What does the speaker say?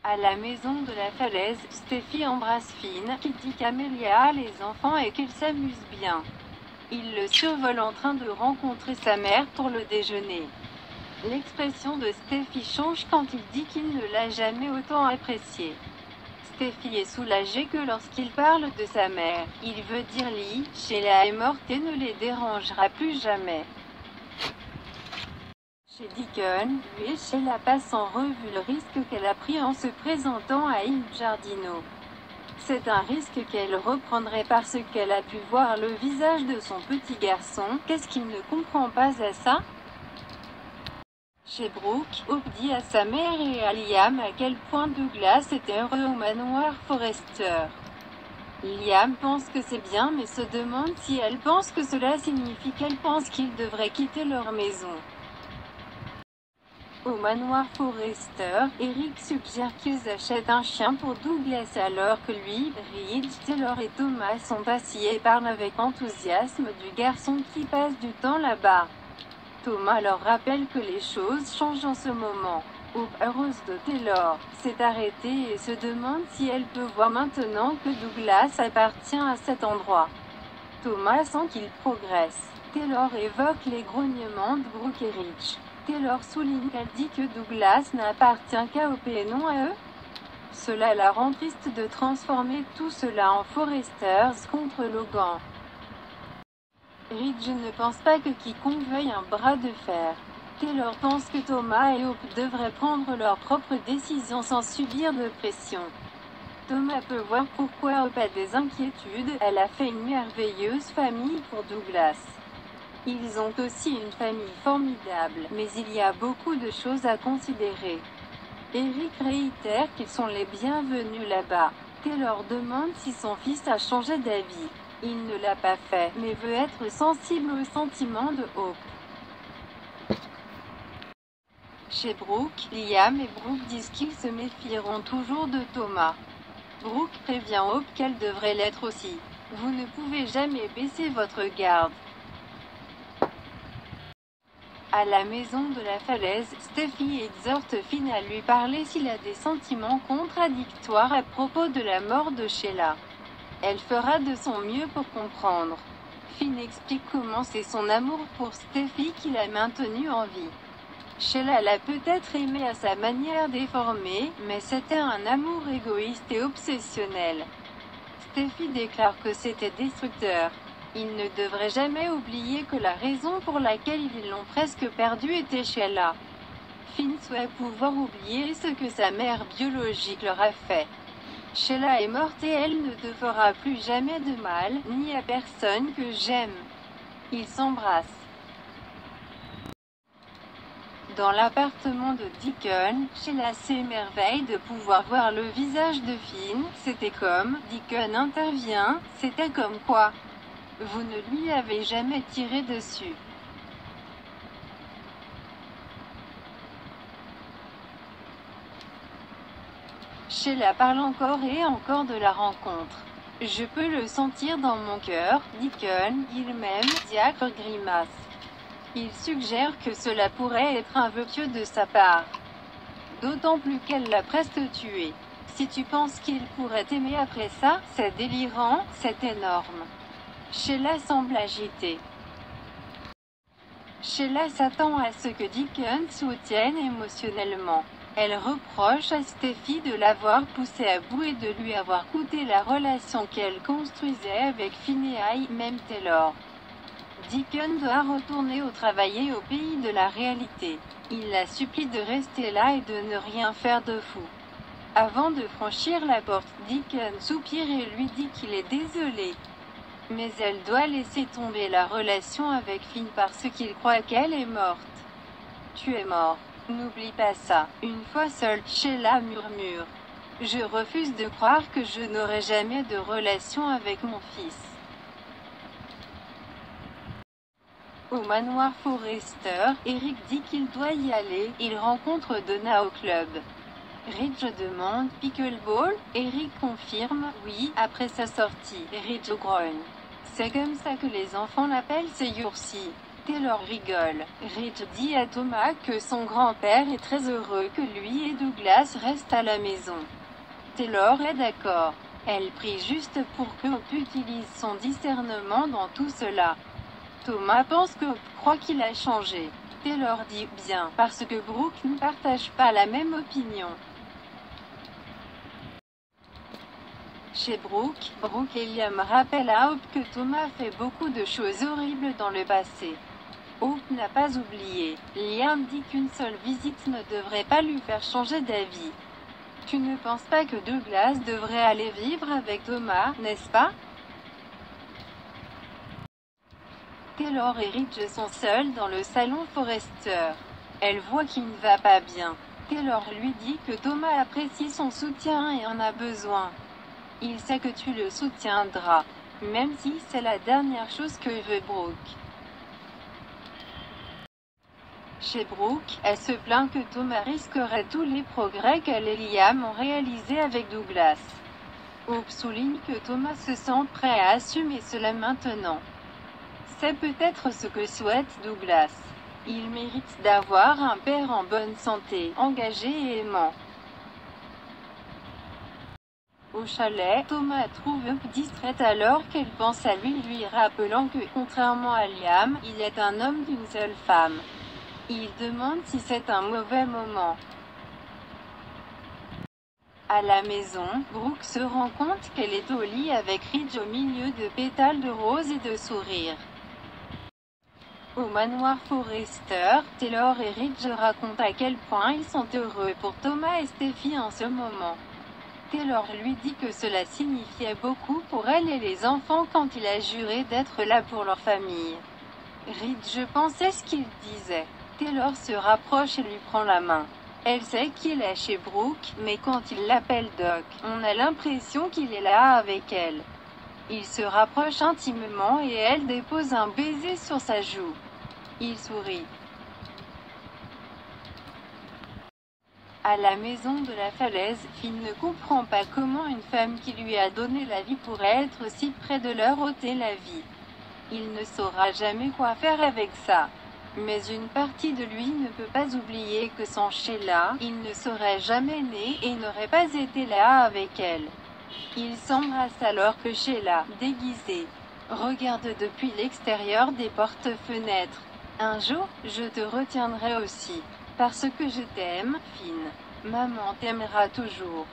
À la maison de la falaise, Steffi embrasse Finn, qui dit qu'Amelia a les enfants et qu'il s'amuse bien. Il le survole en train de rencontrer sa mère pour le déjeuner. L'expression de Steffi change quand il dit qu'il ne l'a jamais autant appréciée. Steffi est soulagée que lorsqu'il parle de sa mère. Il veut dire Lee, Sheila est morte et ne les dérangera plus jamais. Chez Deacon, lui et Sheila passent en revue le risque qu'elle a pris en se présentant à Il Giardino. C'est un risque qu'elle reprendrait parce qu'elle a pu voir le visage de son petit garçon. Qu'est-ce qu'il ne comprend pas à ça? Chez Brooke, Hope dit à sa mère et à Liam à quel point Douglas était heureux au manoir Forrester. Liam pense que c'est bien mais se demande si elle pense que cela signifie qu'elle pense qu'ils devraient quitter leur maison. Au manoir Forrester, Eric suggère qu'ils achètent un chien pour Douglas alors que lui, Reed, Taylor et Thomas sont assis et parlent avec enthousiasme du garçon qui passe du temps là-bas. Thomas leur rappelle que les choses changent en ce moment. Hope, heureuse de Taylor, s'est arrêtée et se demande si elle peut voir maintenant que Douglas appartient à cet endroit. Thomas sent qu'il progresse. Taylor évoque les grognements de Brooke et Rich. Taylor souligne qu'elle dit que Douglas n'appartient qu'à Hope et non à eux. Cela la rend triste de transformer tout cela en Forresters contre Logan. Ridge ne pense pas que quiconque veuille un bras de fer. Taylor pense que Thomas et Hope devraient prendre leurs propres décisions sans subir de pression. Thomas peut voir pourquoi Hope a des inquiétudes, elle a fait une merveilleuse famille pour Douglas. Ils ont aussi une famille formidable, mais il y a beaucoup de choses à considérer. Eric réitère qu'ils sont les bienvenus là-bas. Taylor demande si son fils a changé d'avis. Il ne l'a pas fait, mais veut être sensible aux sentiments de Hope. Chez Brooke, Liam et Brooke disent qu'ils se méfieront toujours de Thomas. Brooke prévient Hope qu'elle devrait l'être aussi. Vous ne pouvez jamais baisser votre garde. À la maison de la falaise, Steffi exhorte Finn à lui parler s'il a des sentiments contradictoires à propos de la mort de Sheila. Elle fera de son mieux pour comprendre. Finn explique comment c'est son amour pour Steffi qui l'a maintenue en vie. Sheila l'a peut-être aimé à sa manière déformée, mais c'était un amour égoïste et obsessionnel. Steffi déclare que c'était destructeur. Il ne devrait jamais oublier que la raison pour laquelle ils l'ont presque perdu était Sheila. Finn souhaite pouvoir oublier ce que sa mère biologique leur a fait. Sheila est morte et elle ne te fera plus jamais de mal, ni à personne que j'aime. Ils s'embrassent. Dans l'appartement de Deacon, Sheila s'émerveille de pouvoir voir le visage de Finn. C'était comme, Deacon intervient, c'était comme quoi? Vous ne lui avez jamais tiré dessus. Sheila parle encore et encore de la rencontre. Je peux le sentir dans mon cœur, Deacon, il m'aime, diacre grimace. Il suggère que cela pourrait être un vœu pieux de sa part. D'autant plus qu'elle l'a presque tué. Si tu penses qu'il pourrait t'aimer après ça, c'est délirant, c'est énorme. Sheila semble agitée. Sheila s'attend à ce que Deacon soutienne émotionnellement. Elle reproche à Steffi de l'avoir poussée à bout et de lui avoir coûté la relation qu'elle construisait avec Finn et même Taylor. Deacon doit retourner au travail et au pays de la réalité. Il la supplie de rester là et de ne rien faire de fou. Avant de franchir la porte, Deacon soupire et lui dit qu'il est désolé. Mais elle doit laisser tomber la relation avec Finn parce qu'il croit qu'elle est morte. Tu es mort. N'oublie pas ça. Une fois seule, Sheila murmure. Je refuse de croire que je n'aurai jamais de relation avec mon fils. Au manoir Forrester, Eric dit qu'il doit y aller. Il rencontre Donna au club. Ridge demande « Pickleball ?» Eric confirme « Oui » après sa sortie. Ridge grogne. C'est comme ça que les enfants l'appellent ces jours-ci. Taylor rigole. Ridge dit à Thomas que son grand-père est très heureux que lui et Douglas restent à la maison. Taylor est d'accord. Elle prie juste pour que Hope utilise son discernement dans tout cela. Thomas pense que Hope croit qu'il a changé. Taylor dit bien, parce que Brooke ne partage pas la même opinion. Chez Brooke et Liam rappellent à Hope que Thomas fait beaucoup de choses horribles dans le passé. Hope n'a pas oublié. Liam dit qu'une seule visite ne devrait pas lui faire changer d'avis. Tu ne penses pas que Douglas devrait aller vivre avec Thomas, n'est-ce pas? Taylor et Ridge sont seuls dans le salon Forrester. Elle voit qu'il ne va pas bien. Taylor lui dit que Thomas apprécie son soutien et en a besoin. Il sait que tu le soutiendras, même si c'est la dernière chose que veut Brooke. Chez Brooke, elle se plaint que Thomas risquerait tous les progrès qu'elle et Liam ont réalisés avec Douglas. Hope souligne que Thomas se sent prêt à assumer cela maintenant. C'est peut-être ce que souhaite Douglas. Il mérite d'avoir un père en bonne santé, engagé et aimant. Au chalet, Thomas trouve Hope distraite alors qu'elle pense à lui rappelant que, contrairement à Liam, il est un homme d'une seule femme. Il demande si c'est un mauvais moment. À la maison, Brooke se rend compte qu'elle est au lit avec Ridge au milieu de pétales de rose et de sourires. Au manoir Forrester, Taylor et Ridge racontent à quel point ils sont heureux pour Thomas et Steffi en ce moment. Taylor lui dit que cela signifiait beaucoup pour elle et les enfants quand il a juré d'être là pour leur famille. Ridge pensait ce qu'il disait. Taylor se rapproche et lui prend la main. Elle sait qu'il est chez Brooke, mais quand il l'appelle Doc, on a l'impression qu'il est là avec elle. Il se rapproche intimement et elle dépose un baiser sur sa joue. Il sourit. À la maison de la falaise, Finn ne comprend pas comment une femme qui lui a donné la vie pourrait être si près de leur ôter la vie. Il ne saura jamais quoi faire avec ça. Mais une partie de lui ne peut pas oublier que sans Sheila, il ne serait jamais né et n'aurait pas été là avec elle. Ils s'embrassent alors que Sheila, déguisée, regarde depuis l'extérieur des porte-fenêtres. Un jour, je te retiendrai aussi. Parce que je t'aime, Finn. Maman t'aimera toujours.